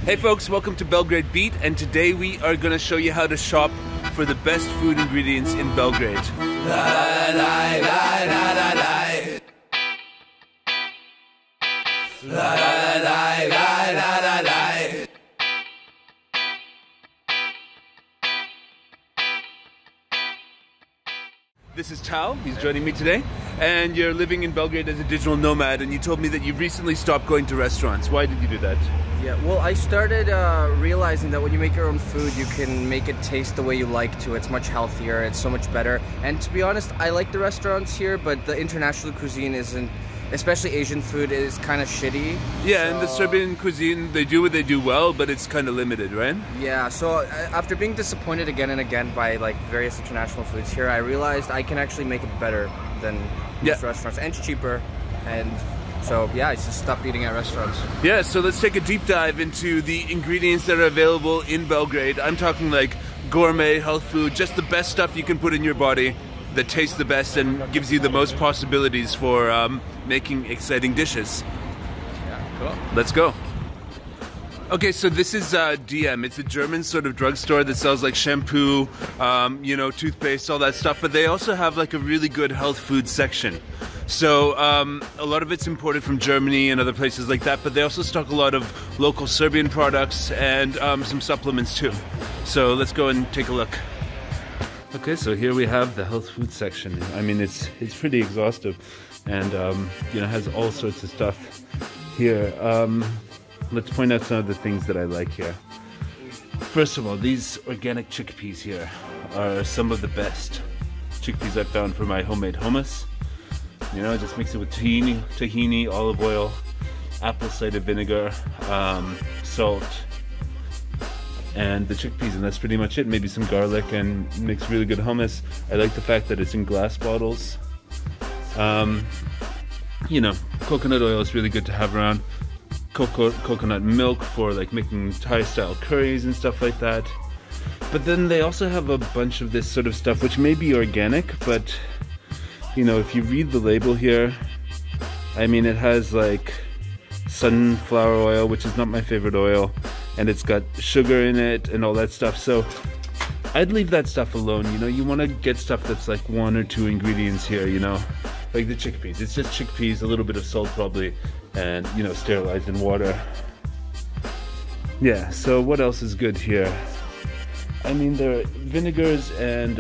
Hey folks, welcome to Belgrade Beat, and today we are going to show you how to shop for the best food ingredients in Belgrade. This is Tal, he's joining me today, and you're living in Belgrade as a digital nomad, and you told me that you recently stopped going to restaurants. Why did you do that? Yeah, well, I started realizing that when you make your own food, you can make it taste the way you like to. It's much healthier, it's so much better. And to be honest, I like the restaurants here, but the international cuisine isn't, especially Asian food, is kind of shitty. Yeah, and the Serbian cuisine, they do what they do well, but it's kind of limited, right? Yeah, so after being disappointed again and again by like various international foods here, I realized I can actually make it better than these restaurants, and cheaper, and so yeah, I just stopped eating at restaurants. Yeah, so let's take a deep dive into the ingredients that are available in Belgrade. I'm talking like gourmet, health food, just the best stuff you can put in your body that tastes the best and gives you the most possibilities for making exciting dishes. Yeah, cool. Let's go. Okay, so this is DM. It's a German sort of drugstore that sells like shampoo, toothpaste, all that stuff, but they also have like a really good health food section. So a lot of it's imported from Germany and other places like that, but they also stock a lot of local Serbian products and some supplements too. So let's go and take a look. Okay, so here we have the health food section. I mean, it's pretty exhaustive, and has all sorts of stuff here. Let's point out some of the things that I like here. First of all, these organic chickpeas here are some of the best chickpeas I've found for my homemade hummus. Just mix it with tahini, olive oil, apple cider vinegar, salt, and the chickpeas, and that's pretty much it. Maybe some garlic, and makes really good hummus. I like the fact that it's in glass bottles. Coconut oil is really good to have around. Coconut milk for like making Thai style curries and stuff like that. But then they also have a bunch of this sort of stuff which may be organic, but if you read the label here, I mean, it has like sunflower oil, which is not my favorite oil, and it's got sugar in it and all that stuff. So I'd leave that stuff alone. You want to get stuff that's like one or two ingredients here, like the chickpeas. It's just chickpeas, a little bit of salt probably, and sterilized in water. Yeah, so what else is good here? I mean, their vinegars and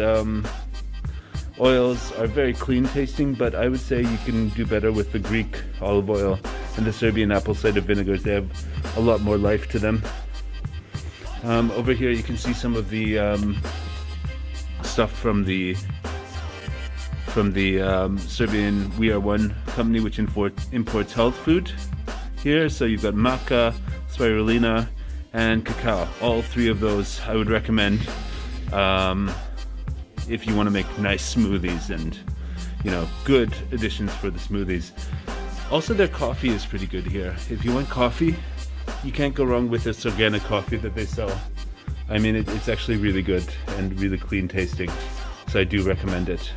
oils are very clean tasting, but I would say you can do better with the Greek olive oil and the Serbian apple cider vinegars. They have a lot more life to them. Over here you can see some of the stuff from the Serbian We Are One company, which imports health food here. So you've got maca, spirulina, and cacao. All three of those I would recommend if you want to make nice smoothies and good additions for the smoothies. Also, their coffee is pretty good here. If you want coffee, you can't go wrong with this organic coffee that they sell. I mean, it's actually really good and really clean tasting, so I do recommend it.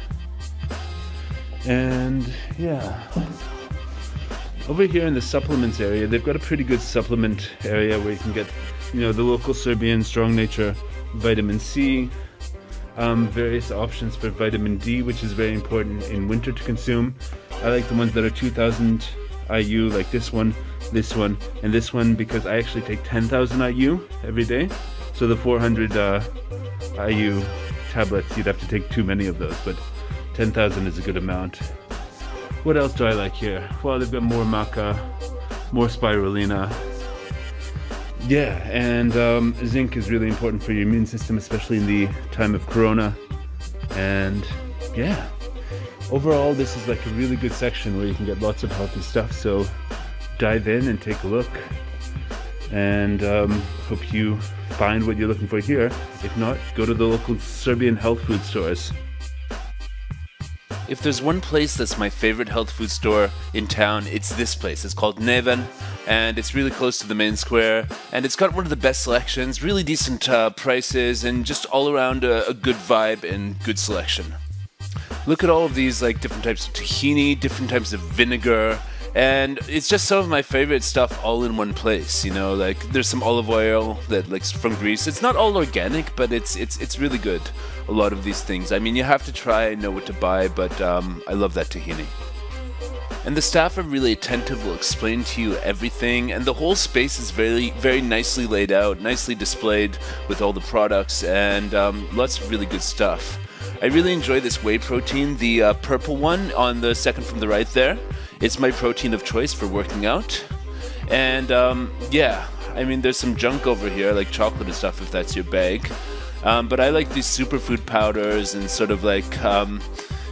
And yeah, over here in the supplements area, they've got a pretty good supplement area where you can get the local Serbian Strong Nature vitamin C, various options for vitamin D, which is very important in winter to consume. I like the ones that are 2000 IU, like this one, and this one, because I actually take 10,000 IU every day. So the 400 IU tablets, you'd have to take too many of those, but 10,000 is a good amount. What else do I like here? Well, they've got more maca, more spirulina. Yeah, and zinc is really important for your immune system, especially in the time of corona. And yeah, overall this is like a really good section where you can get lots of healthy stuff. So dive in and take a look, and hope you find what you're looking for here. If not, go to the local Serbian health food stores. If there's one place that's my favorite health food store in town, it's this place. It's called Neven, and it's really close to the main square, and it's got one of the best selections, really decent prices, and just all around a good vibe and good selection. Look at all of these like different types of tahini, different types of vinegar, And it's just some of my favorite stuff all in one place, you know, like there's some olive oil that like from Greece. It's not all organic, but it's really good. A lot of these things. I mean, you have to try and know what to buy, but I love that tahini. And the staff are really attentive, will explain to you everything, and the whole space is very, very nicely laid out, nicely displayed with all the products, and lots of really good stuff. I really enjoy this whey protein, the purple one on the second from the right there. It's my protein of choice for working out. And yeah, I mean, there's some junk over here, like chocolate and stuff, if that's your bag. But I like these superfood powders and sort of like,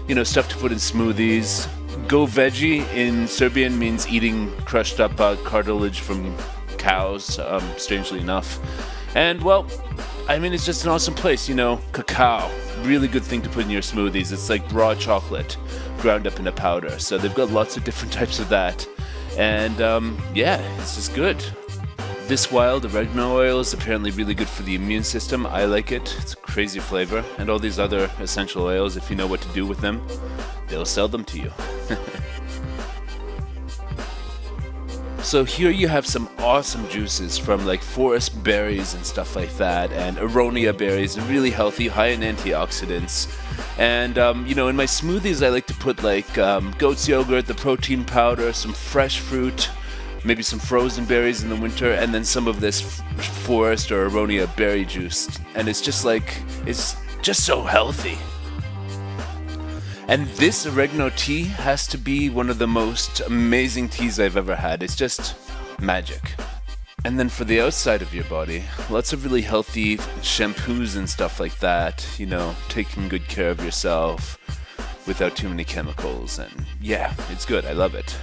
you know, stuff to put in smoothies. Go veggie in Serbian means eating crushed up cartilage from cows, strangely enough. And well, I mean, it's just an awesome place, you know, cacao. Really good thing to put in your smoothies. It's like raw chocolate ground up in a powder. So they've got lots of different types of that. And yeah, it's just good. This wild oregano oil is apparently really good for the immune system. I like it. It's a crazy flavor. And all these other essential oils, if you know what to do with them, they'll sell them to you. So here you have some awesome juices from like forest berries and stuff like that, and aronia berries, really healthy, high in antioxidants. And you know, in my smoothies I like to put like goat's yogurt, the protein powder, some fresh fruit, maybe some frozen berries in the winter, and then some of this forest or aronia berry juice. And it's just like, it's just so healthy. And this oregano tea has to be one of the most amazing teas I've ever had. It's just magic. And then for the outside of your body, lots of really healthy shampoos and stuff like that. You know, taking good care of yourself without too many chemicals. And yeah, it's good. I love it.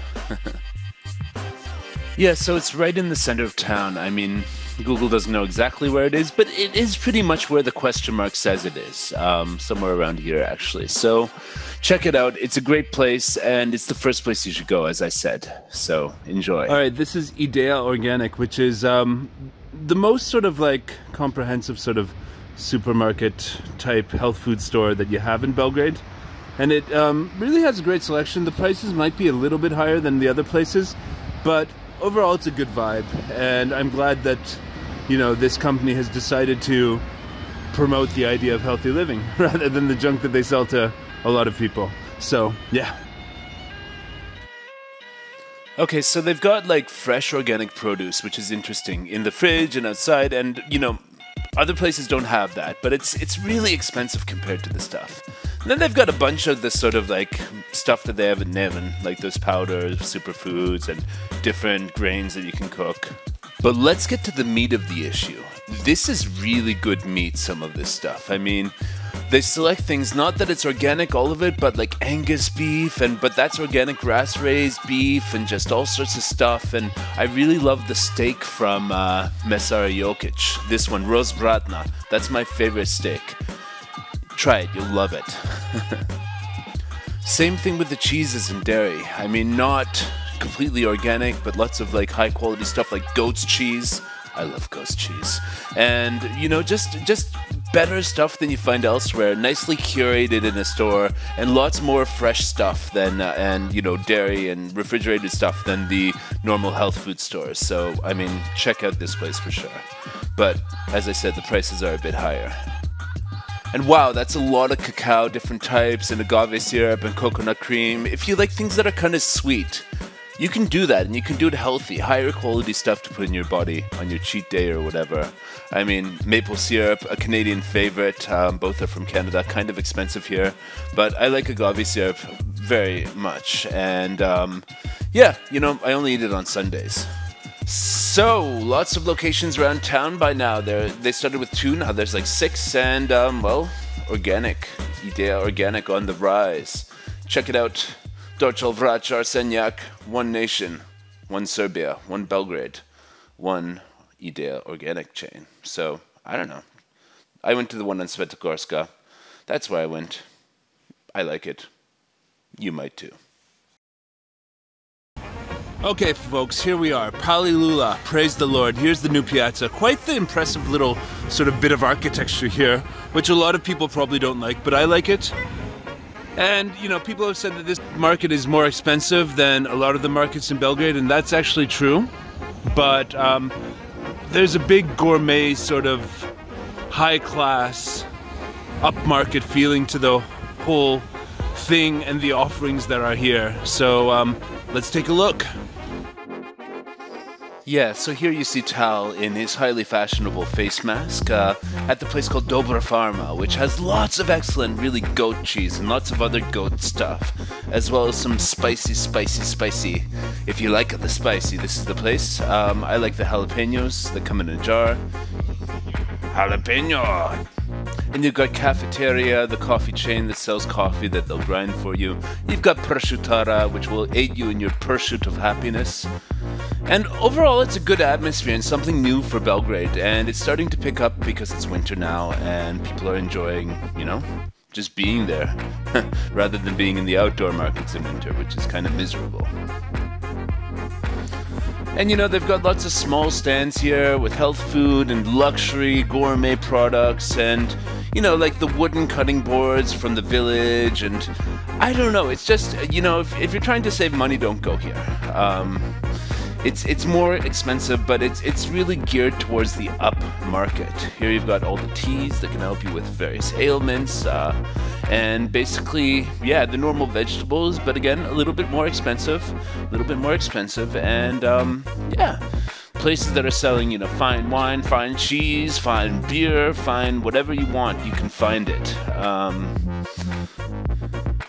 Yeah, so it's right in the center of town. I mean, Google doesn't know exactly where it is, but it is pretty much where the question mark says it is. Somewhere around here, actually. So check it out. It's a great place, and it's the first place you should go, as I said. So enjoy. All right, this is Idea Organic, which is the most sort of like comprehensive sort of supermarket type health food store that you have in Belgrade. And it really has a great selection. The prices might be a little bit higher than the other places, but overall it's a good vibe. And I'm glad that, you know, this company has decided to promote the idea of healthy living rather than the junk that they sell to a lot of people. So yeah. Okay, so they've got like fresh organic produce, which is interesting, in the fridge and outside, and you know, other places don't have that, but it's really expensive compared to the stuff. And then they've got a bunch of this sort of like stuff that they have in Nevin, like those powders, superfoods, and different grains that you can cook. But let's get to the meat of the issue. This is really good meat, some of this stuff. I mean, they select things, not that it's organic, all of it, but like Angus beef, but that's organic grass-raised beef, and just all sorts of stuff. And I really love the steak from Mesara Jokic. This one, Rozbratna. That's my favorite steak. Try it, you'll love it. Same thing with the cheeses and dairy. I mean, not completely organic, but lots of like high quality stuff like goat's cheese. I love goat's cheese. And you know, just better stuff than you find elsewhere, nicely curated in a store, and lots more fresh stuff than and you know, dairy and refrigerated stuff than the normal health food stores. So I mean, check out this place for sure. But as I said, the prices are a bit higher. And wow, that's a lot of cacao, different types, and agave syrup and coconut cream. If you like things that are kind of sweet, you can do that, and you can do it healthy, higher quality stuff to put in your body on your cheat day or whatever. I mean, maple syrup, a Canadian favorite. Both are from Canada, kind of expensive here, but I like agave syrup very much. And yeah, you know, I only eat it on Sundays. So, lots of locations around town by now. They started with 2, now there's like 6, and well, organic. Idea Organic on the rise. Check it out. Dorchel Vrach Arsenjak, one nation, one Serbia, one Belgrade, one Idea Organic chain. So, I don't know. I went to the one on Svetogorska. That's where I went. I like it. You might too. Okay, folks, here we are. Palilula, praise the Lord. Here's the new piazza. Quite the impressive little sort of bit of architecture here, which a lot of people probably don't like, but I like it. And, you know, people have said that this market is more expensive than a lot of the markets in Belgrade, and that's actually true. But there's a big gourmet sort of high-class, upmarket feeling to the whole thing and the offerings that are here. So let's take a look. Yeah, so here you see Tal in his highly fashionable face mask at the place called Dobra Farma, which has lots of excellent, really goat cheese and lots of other goat stuff, as well as some spicy. If you like the spicy, this is the place. I like the jalapenos that come in a jar. Jalapeno! And you've got Cafeteria, the coffee chain that sells coffee that they'll grind for you. You've got Prosciutara, which will aid you in your pursuit of happiness. And overall, it's a good atmosphere and something new for Belgrade. And it's starting to pick up because it's winter now and people are enjoying, you know, just being there rather than being in the outdoor markets in winter, which is kind of miserable. And you know, they've got lots of small stands here with health food and luxury gourmet products and, you know, like the wooden cutting boards from the village. And I don't know, it's just, you know, if you're trying to save money, don't go here. It's more expensive, but it's really geared towards the up market. Here you've got all the teas that can help you with various ailments, and basically, yeah, the normal vegetables, but again, a little bit more expensive, and yeah, places that are selling, you know, fine wine, fine cheese, fine beer, fine whatever you want, you can find it.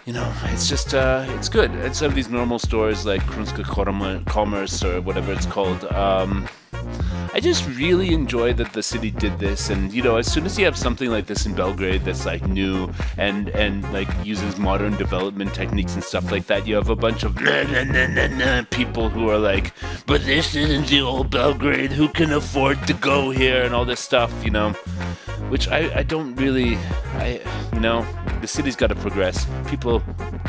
You know, it's just, it's good. Instead of these normal stores like Krunska Commerce or whatever it's called, I just really enjoy that the city did this. And, you know, as soon as you have something like this in Belgrade that's like new and like uses modern development techniques and stuff like that, you have a bunch of people who are like, but this isn't the old Belgrade, who can afford to go here and all this stuff, you know, which I don't really, you know, the city's got to progress. People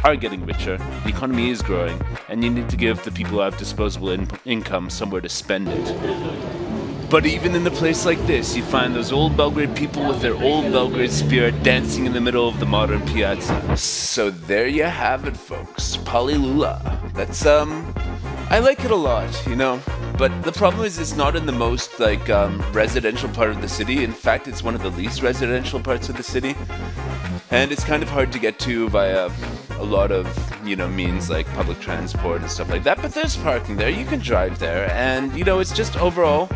are getting richer, the economy is growing, and you need to give the people who have disposable income somewhere to spend it. But even in a place like this, you find those old Belgrade people with their old Belgrade spirit dancing in the middle of the modern piazza. So there you have it, folks. Palilula. That's, I like it a lot, you know. But the problem is it's not in the most, like, residential part of the city. In fact, it's one of the least residential parts of the city. And it's kind of hard to get to via a lot of, you know, means like public transport and stuff like that. But there's parking there, you can drive there. And, you know, it's just overall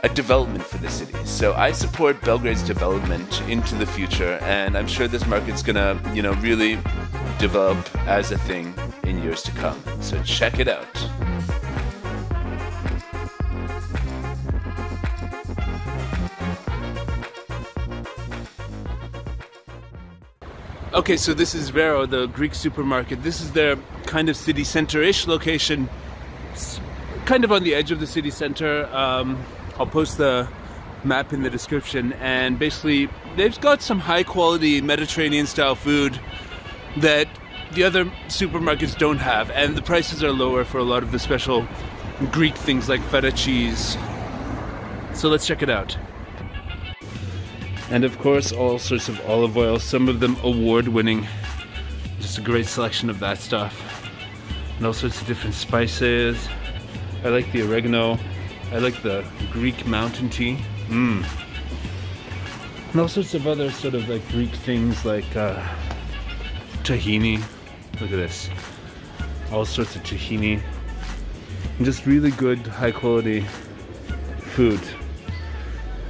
a development for the city. So I support Belgrade's development into the future. And I'm sure this market's gonna, you know, really develop as a thing in years to come. So check it out. Okay, so this is Vero, the Greek supermarket. This is their kind of city center-ish location. It's kind of on the edge of the city center. I'll post the map in the description. And basically, they've got some high-quality Mediterranean-style food that the other supermarkets don't have. And the prices are lower for a lot of the special Greek things like feta cheese. So let's check it out. And of course, all sorts of olive oil, some of them award-winning. Just a great selection of that stuff. And all sorts of different spices. I like the oregano. I like the Greek mountain tea. And all sorts of other sort of like Greek things like tahini. Look at this. All sorts of tahini. And just really good, high-quality food.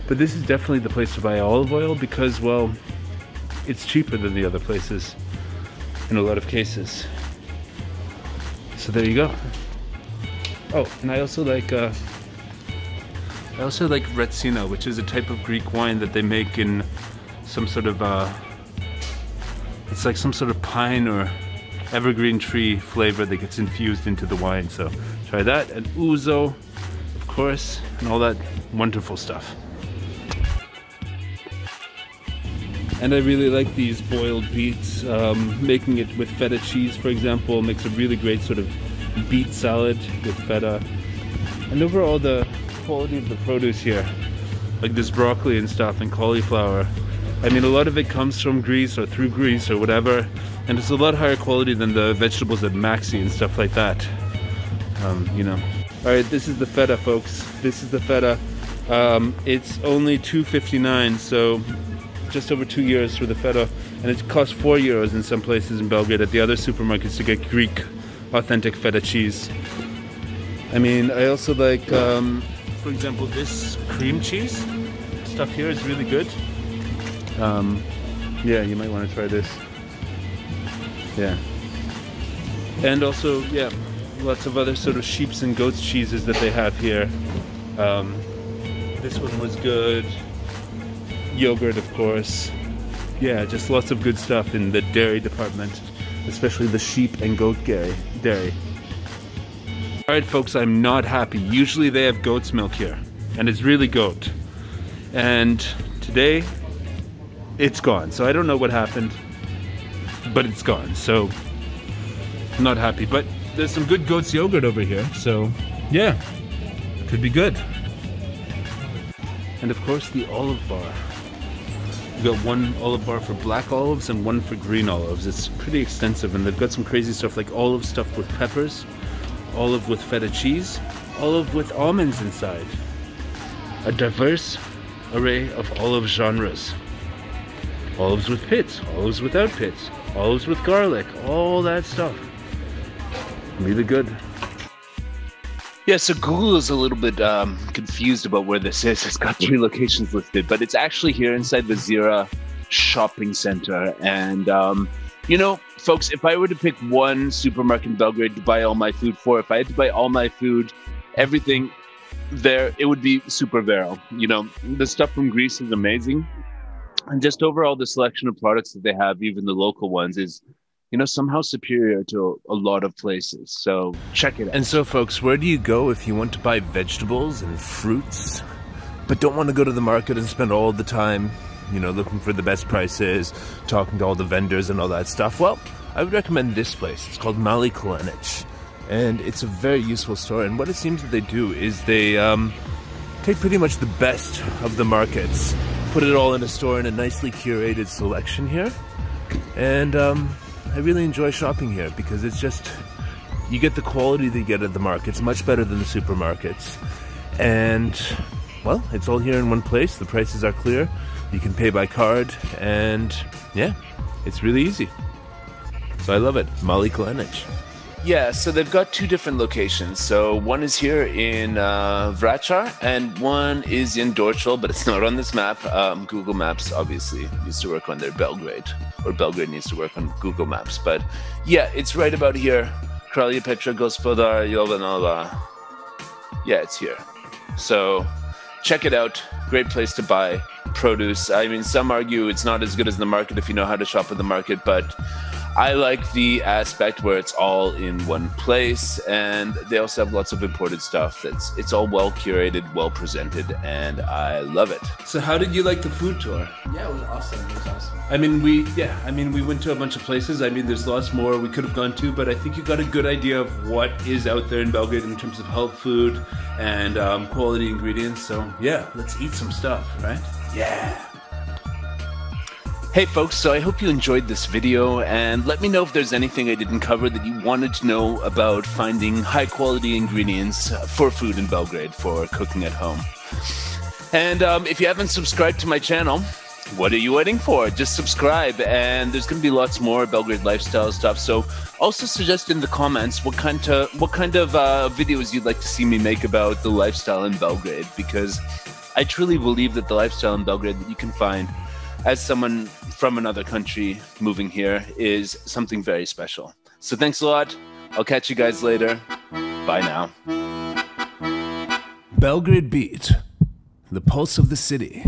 But this is definitely the place to buy olive oil because, well, it's cheaper than the other places in a lot of cases. So there you go. Oh, and I also like Retsina, which is a type of Greek wine that they make in some sort of it's like some sort of pine or evergreen tree flavor that gets infused into the wine. So try that, and ouzo, of course, and all that wonderful stuff. And I really like these boiled beets. Making it with feta cheese, for example, makes a really great sort of beet salad with feta. And overall, the quality of the produce here, like this broccoli and stuff and cauliflower, I mean, a lot of it comes from Greece or through Greece or whatever. and it's a lot higher quality than the vegetables at Maxi and stuff like that. You know. All right, this is the feta, folks. This is the feta. It's only €2.59, so just over 2 euros for the feta, and it costs €4 in some places in Belgrade at the other supermarkets to get Greek authentic feta cheese. I mean, I also like, for example, this cream cheese stuff here is really good. Yeah, you might want to try this. Yeah. And also, yeah, lots of other sort of sheep's and goat's cheeses that they have here. This one was good. Yogurt, of course. Yeah, just lots of good stuff in the dairy department, especially the sheep and goat dairy. Alright folks, I'm not happy. Usually they have goat's milk here, and it's really goat. And today, it's gone. So I don't know what happened, but it's gone. So, I'm not happy. But there's some good goat's yogurt over here, so yeah, could be good. And of course the olive bar. You got one olive bar for black olives and one for green olives. It's pretty extensive, and they've got some crazy stuff like olive stuffed with peppers, olive with feta cheese, olive with almonds inside. A diverse array of olive genres. Olives with pits, olives without pits, olives with garlic, all that stuff. Really good. Yeah, so Google is a little bit confused about where this is. It's got 3 locations listed, but it's actually here inside the Zira shopping center. And, you know, folks, if I were to pick one supermarket in Belgrade to buy all my food for, if I had to buy all my food, everything there, it would be Supervero. You know, the stuff from Greece is amazing. And just overall, the selection of products that they have, even the local ones, is, you know, somehow superior to a lot of places. So check it out. And so folks, where do you go if you want to buy vegetables and fruits, but don't want to go to the market and spend all the time, you know, looking for the best prices, talking to all the vendors and all that stuff? Well, I would recommend this place. It's called Mali Kalenic, and it's a very useful store. And what it seems that they do is they take pretty much the best of the markets, put it all in a store in a nicely curated selection here. And I really enjoy shopping here because it's just, you get the quality that you get at the markets, much better than the supermarkets. And, well, it's all here in one place. The prices are clear. You can pay by card, and yeah, it's really easy. So I love it. Mali Kalenic. Yeah, so they've got 2 different locations. So one is here in Vračar, and one is in Dorčul, but it's not on this map. Google Maps obviously needs to work on their Belgrade, or Belgrade needs to work on Google Maps. But yeah, it's right about here. Kralja Petra, Gospodar Jovanova. Yeah, it's here. So check it out. Great place to buy produce. I mean, some argue it's not as good as the market if you know how to shop at the market, but I like the aspect where it's all in one place, and they also have lots of imported stuff. It's all well curated, well presented, and I love it. So how did you like the food tour? Yeah, it was awesome. It was awesome. I mean, we went to a bunch of places. I mean, there's lots more we could have gone to, but I think you got a good idea of what is out there in Belgrade in terms of health food and quality ingredients. So yeah, let's eat some stuff, right? Yeah. Hey folks, so I hope you enjoyed this video, and let me know if there's anything I didn't cover that you wanted to know about finding high quality ingredients for food in Belgrade for cooking at home. And if you haven't subscribed to my channel, what are you waiting for? Just subscribe, and there's going to be lots more Belgrade lifestyle stuff. So also suggest in the comments what kind of videos you'd like to see me make about the lifestyle in Belgrade, because I truly believe that the lifestyle in Belgrade that you can find as someone from another country moving here is something very special. So thanks a lot. I'll catch you guys later. Bye now. Belgrade Beat, the pulse of the city.